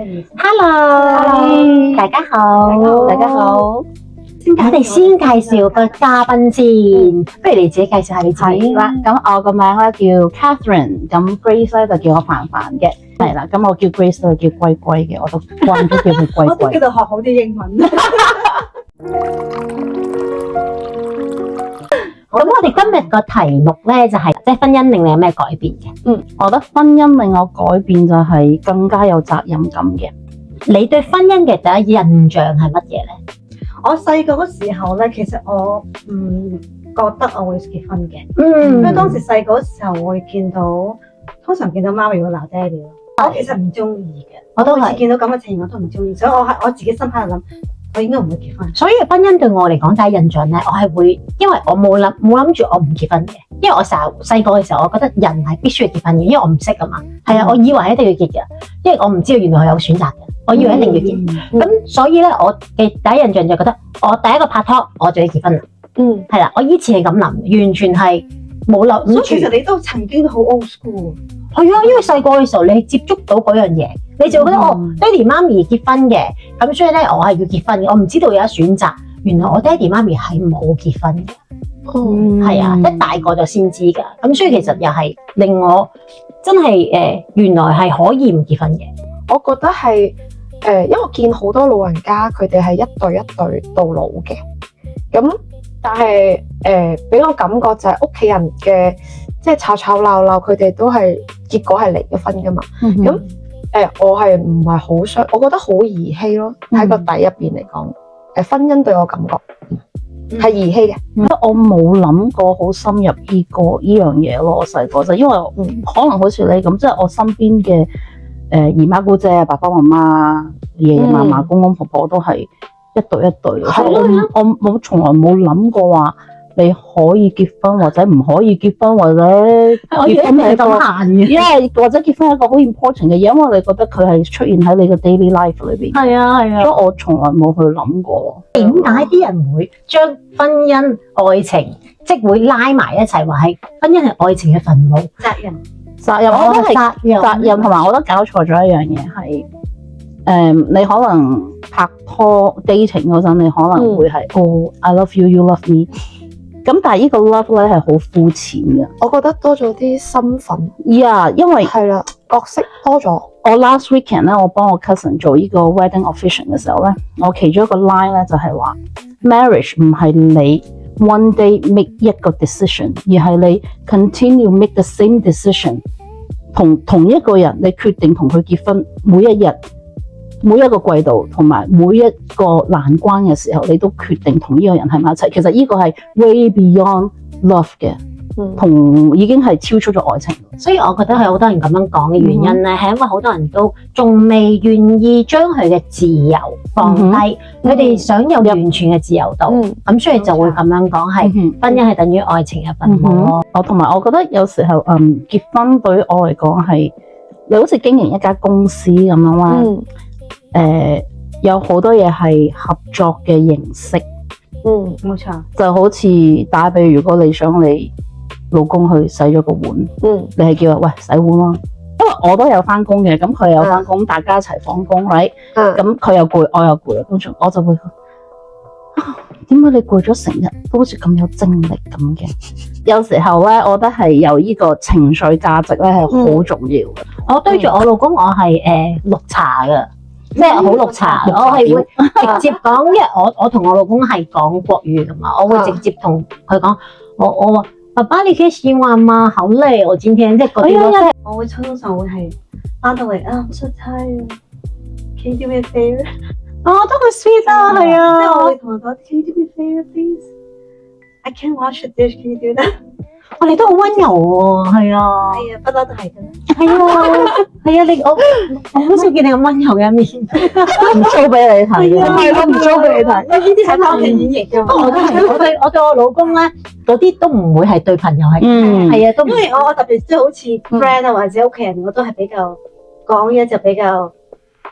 Hello，大家好，大家好。我哋先介紹個嘉賓先，不如你自己介紹下你自己。係啦，咁我個名咧叫 Catherine，咁 Grace 咧就叫我凡凡嘅，係啦，咁我叫 Grace 都叫龜龜嘅，我都慣咗叫佢龜龜。我都叫佢學好啲英文。咁我哋今日個題目咧就係即係婚姻令你有咩改變嘅？我覺得婚姻令我改變就係更加有責任感嘅。你對婚姻嘅第一印象係乜嘢咧？我細個嗰時候咧，其實我唔覺得我會結婚嘅，嗯，因為當時細個嗰時候會見到，通常見到媽咪會鬧爹哋咯。我其實唔中意嘅，我都係每次見到咁嘅情形我都唔中意，所以我自己心喺度諗，我應該唔會結婚。所以婚姻對我嚟講第一印象咧，我係會，因為我冇諗住我唔結婚嘅，因為我細個嘅時候，我覺得人係必須要結婚嘅，因為我唔識啊嘛。係啊，我以為係一定要結嘅，因為我唔知道原來係有選擇嘅，我以為一定要結。咁所以咧，我嘅第一印象就覺得，我第一個拍拖我就要結婚啦。係啦，我以前係咁諗，完全係冇諗住。所以其實你都曾經好 old school。係啊，因為細個嘅時候你接觸到嗰樣嘢，你就覺得爹哋媽咪結婚嘅，咁所以咧我係要結婚嘅，我唔知道有得選擇。原來我爹哋媽咪係冇結婚嘅，係啊，一大個就先知㗎。咁所以其實又係令我真係原來係可以唔結婚嘅。我覺得係因為我見好多老人家佢哋係一對一對到老嘅，咁但係俾我感覺就係屋企人嘅即係吵吵鬧鬧，佢哋都係結果係離咗婚噶嘛。咁我係唔係好想，我覺得好兒戲咯。喺個底入邊嚟講，婚姻對我感覺係兒戲嘅。我冇諗過好深入呢樣嘢咯。我細個就因為可能好似你咁，即係我身邊嘅姨媽姑姐、爸爸媽媽、爺爺嫲嫲、公公婆婆都係一對一對。我冇從來冇諗過話你可以結婚或者唔可以結婚，或者結婚係咁閒嘅，因為或者結婚係一個好 important 嘅嘢，因為你覺得佢係出現喺你嘅 daily life 裏邊。係啊，係啊。所以我從來冇去諗過點解啲人會將婚姻、愛情即係會拉埋一齊，話係婚姻係愛情嘅墳墓。責任，我覺得係責任，同埋我覺得搞錯咗一樣嘢係你可能拍拖 dating 嗰陣，你可能會係I love you, you love me。咁但係呢個 love 咧係好膚淺嘅，我覺得多咗啲身份。因為係啦，角色多咗。我 last weekend 咧，我幫我 cousin 做呢個 wedding official 嘅時候咧，我其中一個 line 咧就係話 marriage 唔係你 one day make 一個 decision， 而係你 continue make the same decision。同一個人，你決定同佢結婚，每一日、每一個季度同埋每一個難關嘅時候，你都決定同呢個人喺埋一齊。其實呢個係 way beyond love 嘅，同已經係超出咗愛情。所以我覺得係好多人咁樣講嘅原因咧，係因為好多人都仲未願意將佢嘅自由放低，佢哋想有完全嘅自由度，咁所以就會咁樣講係婚姻係等於愛情嘅墳墓。同埋我覺得有時候結婚對於我嚟講係你好似經營一間公司咁樣啦。有好多嘢係合作嘅形式，冇錯，就好似打比如，如果你想你老公去洗咗個碗，你係叫佢喂洗碗咯，因為我都有翻工嘅，咁佢有翻工，大家一齊放工，right？咁佢又攰，我又攰啦，咁我就會點解你攰咗成日都好似咁有精力咁嘅？有時候咧，我覺得係有呢個情緒價值咧係好重要嘅。我對住我老公，我係綠茶㗎。即係好綠茶，我係會直接講，因為我同我老公係講國語㗎嘛，我會直接同佢講，我話爸爸你可以洗碗嗎？好累，我今天即係嗰啲咯，我會通常會係翻到嚟啊，I'm so tired，Can you do me a favor？ 都好 sweet 啊，係啊，即係我會同佢講 ，Can you do me a favor please？I can't wash the dish，Can you do that？我哋都好溫柔喎，係啊，係啊，不嬲都係㗎。係啊，係啊，我好少見你咁溫柔嘅一面，唔 show 俾你睇嘅，係咯，唔 show 俾你睇。呢啲係當人演繹㗎嘛。我都係，我對我老公咧，嗰啲都唔會係對朋友係，係啊，都因為我特別即係好似 friend 啊或者屋企人，我都係比較講嘢就比較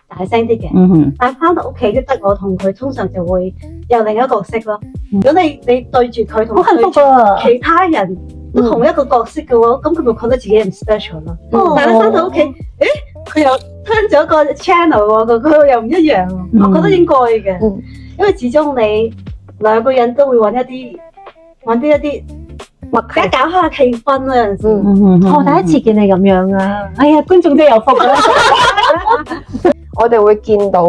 大聲啲嘅。但係翻到屋企都得我同佢，通常就會有另一個角色咯。如果你對住佢同好幸福啊！其他人都同一個角色嘅話，咁佢咪覺得自己唔 special 咯。但係你翻到屋企，佢又 turn 咗個 channel 喎，佢又唔一樣喎。我覺得應該嘅，因為始終你兩個人都會揾一啲默契而家搞下氣氛啦，有陣時。我第一次見你咁樣啊！哎呀，觀眾都有福啦。我哋會見到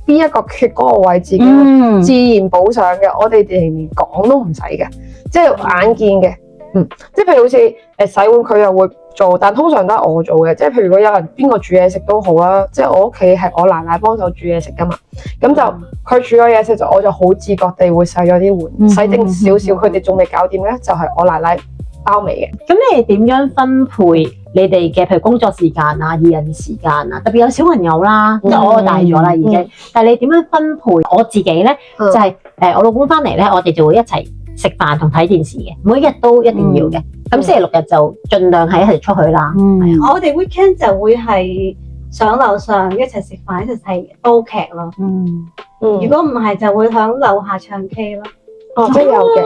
邊一個缺嗰個位置嘅，自然補上嘅，我哋連講都唔使嘅，即係眼見嘅。即係譬如好似洗碗佢又會做，但通常都係我做嘅。即係譬如如果有人邊個煮嘢食都好啦，即係我屋企係我奶奶幫手煮嘢食噶嘛，咁就佢煮咗嘢食就我就好自覺地會洗咗啲碗，洗淨少少，佢哋仲未搞掂咧，就係我奶奶包尾嘅。咁你哋點樣分配你哋嘅譬如工作時間啊、二人時間啊？特別有小朋友啦，即係我大咗啦已經。但係你點樣分配？我自己咧就係我老公翻嚟咧，我哋就會一齊食飯同睇電視嘅，每一日都一定要嘅。咁星期六日就盡量係一齊出去啦。我哋 weekend 就會係上樓上一齊食飯，一齊睇煲劇咯。如果唔係就會響樓下唱 K 咯。哦，即係有嘅，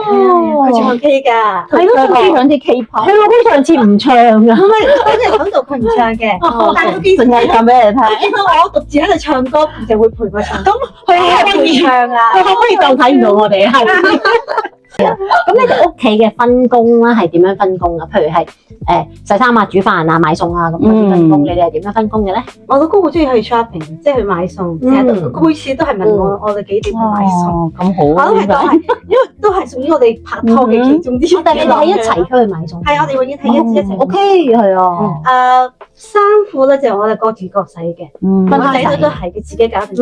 佢唱 K 㗎。係咯，唱 K 唱啲 K-pop。佢老公上次唔唱㗎，唔係嗰日響度佢唔唱嘅，但係佢見淨係唱俾你睇。見到我獨自喺度唱歌，佢就會陪我唱。咁佢可以唱啊！佢可唔可以當睇唔到我哋啊？咁你哋屋企嘅分工啦，係點樣分工啊？譬如係洗衫啊、煮飯啊、買餸啊咁嗰啲分工，你哋係點樣分工嘅咧？我老公好中意去 shopping，即係去買餸，成日都每次都係問我哋幾點去買餸。咁好我都係講係，因為都係屬於我哋拍拖嘅其中之一。但係你哋係一齊出去買餸？係，我哋永遠係一齊。 OK，係啊。衫褲咧就我哋各住各洗嘅，我仔女都係佢自己搞掂。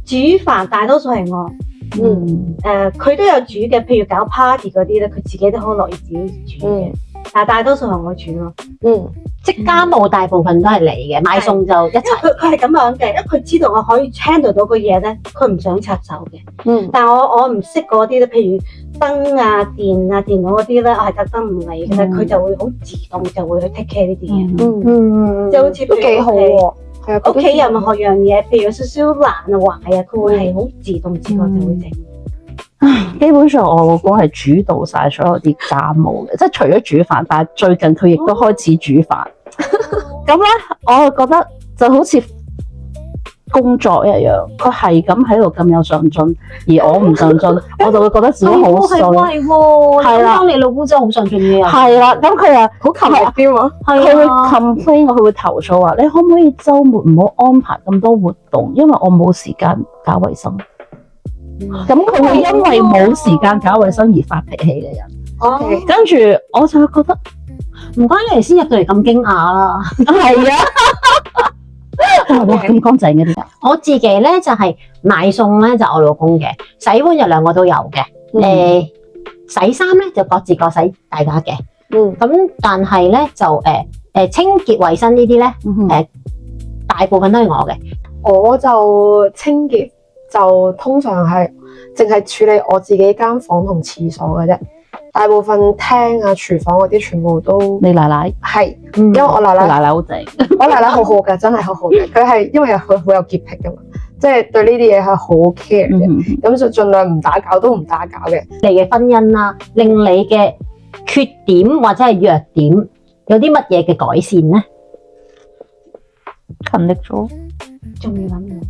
煮飯大多數係我。佢都有煮嘅，譬如搞 party 嗰啲咧，佢自己都好樂意自己煮嘅。但係大多數係我煮咯。即係家務大部分都係你嘅，買餸就一齊。佢係咁樣嘅，因為佢知道我可以 handle 到個嘢咧，佢唔想插手嘅。但係我唔識嗰啲咧，譬如燈啊、電啊、電腦嗰啲咧，我係特登唔理嘅，佢就會好自動就會去 take care 呢啲嘢。就好似都幾好喎。屋企任何樣嘢，譬如有少少爛啊、壞啊，佢會係好自動自覺就會整。基本上我老公係主導晒所有啲家務嘅，即係除咗煮飯，但係最近佢亦都開始煮飯。咁咧，我就覺得就好似工作一樣，佢係咁喺度咁有上進，而我唔上進，我就會覺得自己好衰。係啦，你老公真係好上進嘅人。係啦，咁佢又好勤力啲嘛，佢會 complain，佢會投訴話：你可唔可以週末唔好安排咁多活動，因為我冇時間搞衞生。咁佢會因為冇時間搞衞生而發脾氣嘅人。跟住我就覺得唔關你哋先入到嚟咁驚訝啦。係啊。哇！咁乾淨嘅啲人，我自己咧就係買餸咧就我老公嘅，洗碗就兩個都有嘅。洗衫咧就各自各洗大家嘅。咁但係咧就清潔衞生呢啲咧大部分都係我嘅。我就清潔就通常係淨係處理我自己間房同廁所嘅啫。大部分廳啊、廚房嗰啲全部都你奶奶係，因為我奶奶好正，我奶奶好好嘅，真係好好嘅。佢係因為佢好有潔癖噶嘛，即係對呢啲嘢係好 care 嘅，咁就盡量唔打攪都唔打攪嘅。你嘅婚姻啦，令你嘅缺點或者係弱點有啲乜嘢嘅改善咧？勤力咗，仲要諗嘅。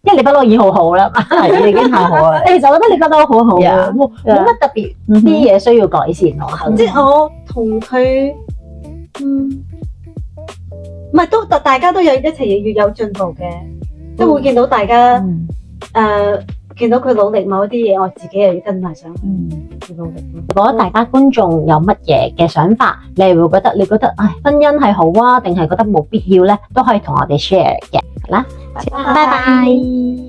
因為你不嬲已經好好啦，係你已經太好啦。其實我覺得你不嬲好好嘅，冇乜特別啲嘢需要改善咯。即係我同佢，唔係都大家都有一齊要有進步嘅，都會見到大家見到佢努力某一啲嘢，我自己又要跟埋上去努力。如果大家觀眾有乜嘢嘅想法，你會覺得婚姻係好啊，定係覺得冇必要咧，都可以同我哋 share 嘅。好啦，拜拜。